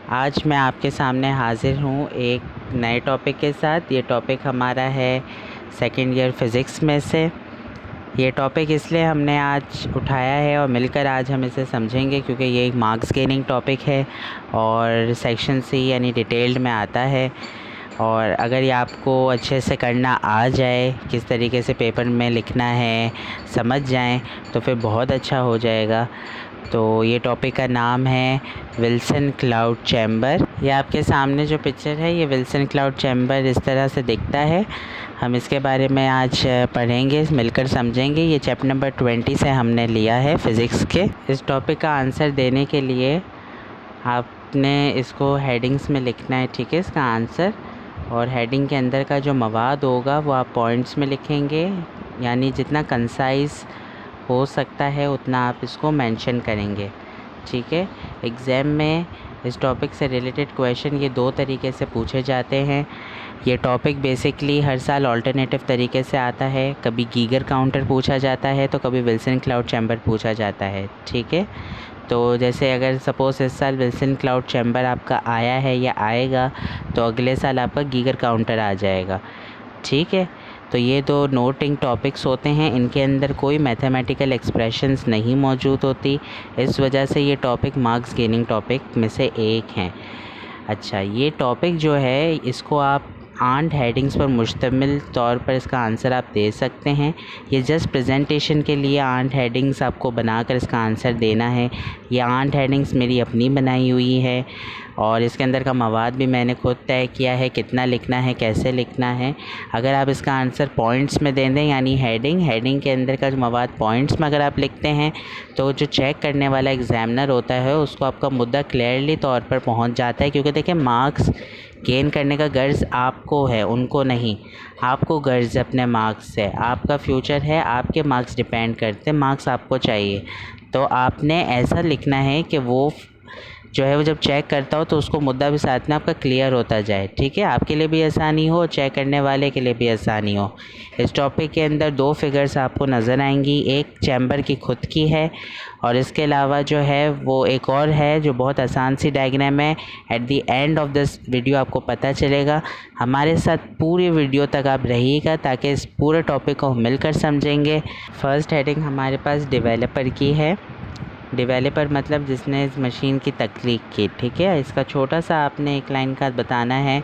आज मैं आपके सामने हाज़िर हूँ एक नए टॉपिक के साथ। ये टॉपिक हमारा है सेकेंड ईयर फ़िज़िक्स में से। ये टॉपिक इसलिए हमने आज उठाया है और मिलकर आज हम इसे समझेंगे क्योंकि ये एक मार्क्स गेनिंग टॉपिक है और सेक्शन सी यानी डिटेल्ड में आता है। और अगर ये आपको अच्छे से करना आ जाए, किस तरीके से पेपर में लिखना है समझ जाएं, तो फिर बहुत अच्छा हो जाएगा। तो ये टॉपिक का नाम है विल्सन क्लाउड चैम्बर। ये आपके सामने जो पिक्चर है ये विल्सन क्लाउड चैम्बर इस तरह से दिखता है। हम इसके बारे में आज पढ़ेंगे, मिलकर समझेंगे। ये चैप्टर नंबर 20 से हमने लिया है फ़िज़िक्स के। इस टॉपिक का आंसर देने के लिए आपने इसको हेडिंग्स में लिखना है, ठीक है, इसका आंसर। और हेडिंग के अंदर का जो मवाद होगा वो आप पॉइंट्स में लिखेंगे, यानी जितना कंसाइज़ हो सकता है उतना आप इसको मेंशन करेंगे, ठीक है। एग्ज़ाम में इस टॉपिक से रिलेटेड क्वेश्चन ये दो तरीके से पूछे जाते हैं। ये टॉपिक बेसिकली हर साल ऑल्टरनेटिव तरीके से आता है। कभी गीगर काउंटर पूछा जाता है तो कभी विल्सन क्लाउड चैम्बर पूछा जाता है, ठीक है। तो जैसे अगर सपोज़ इस साल विल्सन क्लाउड चैम्बर आपका आया है या आएगा तो अगले साल आपका गीगर काउंटर आ जाएगा, ठीक है। तो ये दो नोटिंग टॉपिक्स होते हैं, इनके अंदर कोई मैथमेटिकल एक्सप्रेशंस नहीं मौजूद होती। इस वजह से ये टॉपिक मार्क्स गेनिंग टॉपिक में से एक हैं। अच्छा, ये टॉपिक जो है इसको आप 8 हेडिंग्स पर मुश्तमिल तौर पर इसका आंसर आप दे सकते हैं। ये जस्ट प्रेजेंटेशन के लिए 8 हेडिंग्स आपको बनाकर इसका आंसर देना है। ये 8 हेडिंग्स मेरी अपनी बनाई हुई है और इसके अंदर का मवाद भी मैंने खुद तय किया है, कितना लिखना है, कैसे लिखना है। अगर आप इसका आंसर पॉइंट्स में दे दें, यानी हेडिंग के अंदर का जो मवाद पॉइंट्स में अगर आप लिखते हैं तो जो चेक करने वाला एग्ज़ामिनर होता है उसको आपका मुद्दा क्लियरली तौर पर पहुंच जाता है। क्योंकि देखिए, मार्क्स गेन करने का गर्ज़ आपको है, उनको नहीं। आपको गर्ज़ अपने मार्क्स से, आपका फ्यूचर है, आपके मार्क्स डिपेंड करते हैं, मार्क्स आपको चाहिए। तो आपने ऐसा लिखना है कि वो जो है वो जब चेक करता हो तो उसको मुद्दा भी साथ में आपका क्लियर होता जाए, ठीक है। आपके लिए भी आसानी हो, चेक करने वाले के लिए भी आसानी हो। इस टॉपिक के अंदर 2 फिगर्स आपको नज़र आएंगी, एक चैम्बर की खुद की है और इसके अलावा जो है वो एक और है जो बहुत आसान सी डायग्राम है। At the end of this video आपको पता चलेगा। हमारे साथ पूरी वीडियो तक आप रहिएगा ताकि इस पूरे टॉपिक को मिलकर समझेंगे। फर्स्ट हेडिंग हमारे पास डेवलपर की है। डेवलपर मतलब जिसने इस मशीन की तख्लीक की, ठीक है। इसका छोटा सा आपने एक लाइन का बताना है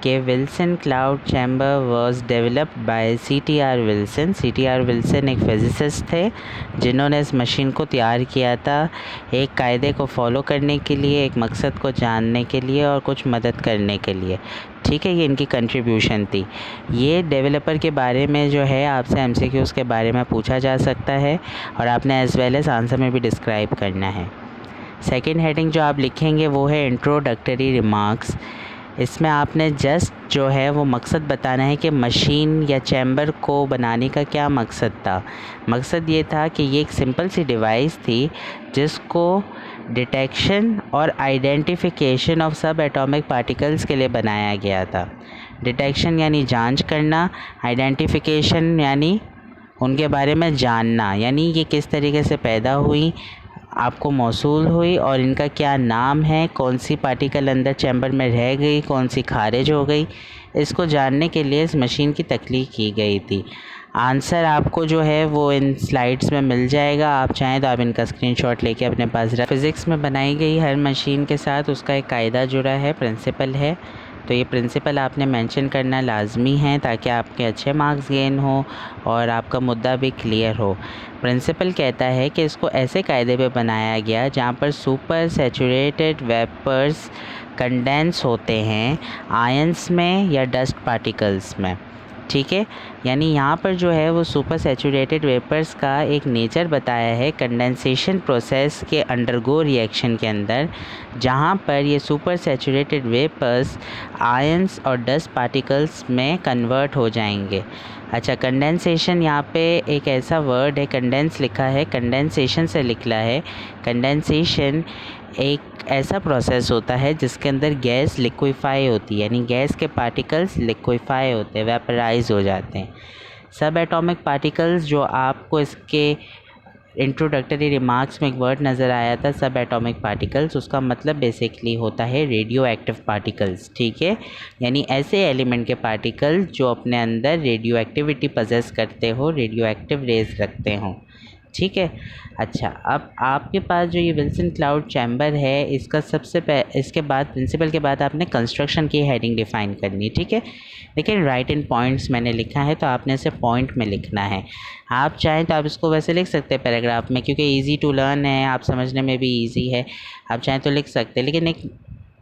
कि Wilson cloud chamber was developed by CTR Wilson. CTR Wilson एक फ़िज़िसिस्ट थे जिन्होंने इस मशीन को तैयार किया था एक कायदे को फॉलो करने के लिए, एक मकसद को जानने के लिए और कुछ मदद करने के लिए, ठीक है। ये इनकी कंट्रीब्यूशन थी। ये डेवलपर के बारे में जो है आपसे MCQs के बारे में पूछा जा सकता है और आपने एज़ वेल एज़ आंसर में भी डिस्क्राइब करना है। सेकंड हेडिंग जो आप लिखेंगे वो है इंट्रोडक्टरी रिमार्क्स। इसमें आपने जस्ट जो है वो मकसद बताना है कि मशीन या चैम्बर को बनाने का क्या मकसद था। मकसद ये था कि ये एक सिंपल सी डिवाइस थी जिसको डिटेक्शन और आइडेंटिफिकेशन ऑफ सब एटॉमिक पार्टिकल्स के लिए बनाया गया था। डिटेक्शन यानी जांच करना, आइडेंटिफिकेशन यानी उनके बारे में जानना, यानी ये किस तरीके से पैदा हुई, आपको मौसूल हुई और इनका क्या नाम है, कौन सी पार्टिकल अंदर चैम्बर में रह गई, कौन सी खारिज हो गई। इसको जानने के लिए इस मशीन की तख्लीक की गई थी। आंसर आपको जो है वो इन स्लाइड्स में मिल जाएगा। आप चाहें तो आप इनका स्क्रीनशॉट लेके अपने पास रख। फ़िज़िक्स में बनाई गई हर मशीन के साथ उसका एक कायदा जुड़ा है, प्रिंसिपल है। तो ये प्रिंसिपल आपने मेंशन करना लाजमी है ताकि आपके अच्छे मार्क्स गेन हो और आपका मुद्दा भी क्लियर हो। प्रिंसिपल कहता है कि इसको ऐसे कायदे पे बनाया गया जहाँ पर सुपर सैचुरेटेड वेपर्स कंडेंस होते हैं आयंस में या डस्ट पार्टिकल्स में, ठीक है। यानी यहाँ पर जो है वो सुपर सैचुरेटेड वेपर्स का एक नेचर बताया है कंडेंसेशन प्रोसेस के अंडरगो रिएक्शन के अंदर, जहाँ पर ये सुपर सैचुरेटेड वेपर्स आयंस और डस्ट पार्टिकल्स में कन्वर्ट हो जाएंगे। अच्छा, कंडेंसेशन यहाँ पे एक ऐसा वर्ड है, कंडेंस लिखा है, कंडेंसेशन से निकला है। कंडेंसेशन एक ऐसा प्रोसेस होता है जिसके अंदर गैस लिक्विफाई होती है, यानी गैस के पार्टिकल्स लिक्विफाई होते हैं, वेपराइज हो जाते हैं। सब एटॉमिक पार्टिकल्स जो आपको इसके इंट्रोडक्टरी रिमार्क्स में एक वर्ड नज़र आया था सब एटॉमिक पार्टिकल्स, उसका मतलब बेसिकली होता है रेडियो एक्टिव पार्टिकल्स, ठीक है। यानी ऐसे एलिमेंट के पार्टिकल्स जो अपने अंदर रेडियो एक्टिविटी पजेस करते हो, रेडियो एक्टिव रेज रखते हों, ठीक है। अच्छा, अब आपके पास जो ये विल्सन क्लाउड चैम्बर है, इसका इसके बाद प्रिंसिपल के बाद आपने कंस्ट्रक्शन की हेडिंग डिफ़ाइन करनी, ठीक है। लेकिन राइट इन पॉइंट्स मैंने लिखा है तो आपने इसे पॉइंट में लिखना है। आप चाहें तो आप इसको वैसे लिख सकते हैं पैराग्राफ में, क्योंकि ईजी टू लर्न है, आप समझने में भी ईजी है, आप चाहें तो लिख सकते हैं। लेकिन एक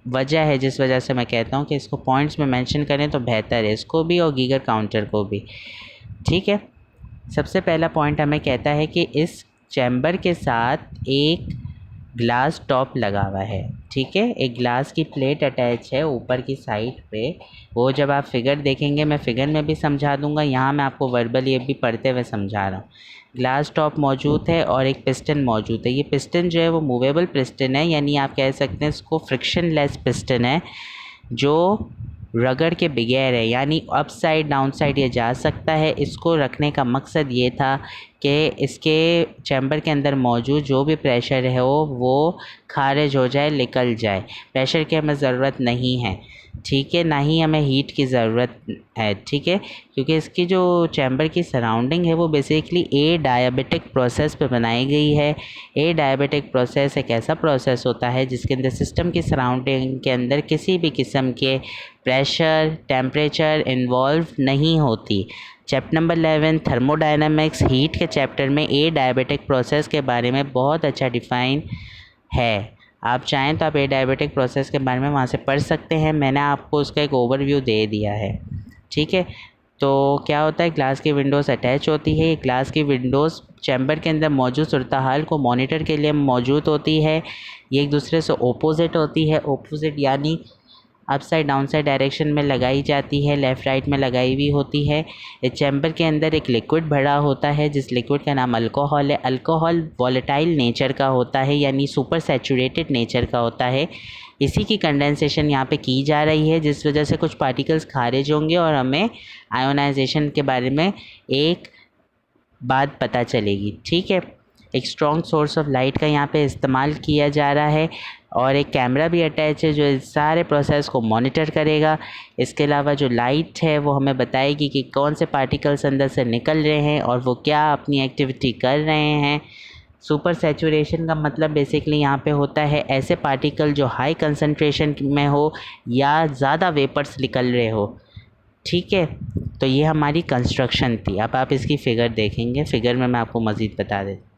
वजह है जिस वजह से मैं कहता हूँ कि इसको पॉइंट्स में मेंशन करें तो बेहतर है, इसको भी और गीगर काउंटर को भी, ठीक है। सबसे पहला पॉइंट हमें कहता है कि इस चैम्बर के साथ एक ग्लास टॉप लगा हुआ है, ठीक है। एक ग्लास की प्लेट अटैच है ऊपर की साइड पे, वो जब आप फिगर देखेंगे मैं फिगर में भी समझा दूंगा, यहाँ मैं आपको वर्बली भी पढ़ते हुए समझा रहा हूँ। ग्लास टॉप मौजूद है और एक पिस्टन मौजूद है। ये पिस्टन जो है वो मूवेबल पिस्टन है, यानी आप कह सकते हैं इसको फ्रिक्शन लेस पिस्टन है, जो रगड़ के बगैर है, यानी अप साइड डाउन साइड ये जा सकता है। इसको रखने का मकसद ये था कि इसके चैम्बर के अंदर मौजूद जो भी प्रेशर है वो खारिज हो जाए, निकल जाए। प्रेशर की हमें ज़रूरत नहीं है, ठीक है, ना ही हमें हीट की ज़रूरत है, ठीक है, क्योंकि इसकी जो चैम्बर की सराउंडिंग है वो बेसिकली ए डायबिटिक प्रोसेस पे बनाई गई है। ए डायबिटिक प्रोसेस एक ऐसा प्रोसेस होता है जिसके अंदर सिस्टम की सराउंडिंग के अंदर किसी भी किस्म के प्रेशर, टेम्परेचर इन्वॉल्व नहीं होती। चैप्टर नंबर 11 थर्मोडायनामिक्स हीट के चैप्टर में ए डायबिटिक प्रोसेस के बारे में बहुत अच्छा डिफ़ाइन है। आप चाहें तो आप ए डायबिटिक प्रोसेस के बारे में वहाँ से पढ़ सकते हैं, मैंने आपको उसका एक ओवरव्यू दे दिया है, ठीक है। तो क्या होता है, ग्लास की विंडोज़ अटैच होती है। ये ग्लास की विंडोज़ चैम्बर के अंदर मौजूद सूरत हाल को मॉनिटर के लिए मौजूद होती है। ये एक दूसरे से ओपोजिट होती है, ओपोजिट यानी up side down side direction में लगाई जाती है, लेफ़्ट राइट में लगाई हुई होती है। इस चैम्बर के अंदर एक लिक्विड भरा होता है जिस लिक्विड का नाम अल्कोहल है। अल्कोहल वॉलेटाइल नेचर का होता है, यानी सुपर सैचुरेटेड नेचर का होता है। इसी की कंडेंसेशन यहाँ पे की जा रही है, जिस वजह से कुछ पार्टिकल्स खारिज होंगे और हमें आयोनाइजेशन के बारे में एक बात पता चलेगी, ठीक है। एक स्ट्रॉन्ग सोर्स ऑफ लाइट का यहाँ पे इस्तेमाल किया जा रहा है और एक कैमरा भी अटैच है जो इस सारे प्रोसेस को मॉनिटर करेगा। इसके अलावा जो लाइट है वो हमें बताएगी कि कौन से पार्टिकल्स अंदर से निकल रहे हैं और वो क्या अपनी एक्टिविटी कर रहे हैं। सुपर सैचुरेशन का मतलब बेसिकली यहाँ पे होता है ऐसे पार्टिकल जो हाई कंसंट्रेशन में हो या ज़्यादा वेपर्स निकल रहे हो, ठीक है। तो ये हमारी कंस्ट्रक्शन थी। अब आप इसकी फ़िगर देखेंगे, फ़िगर में मैं आपको मज़ीद बता देता हूँ।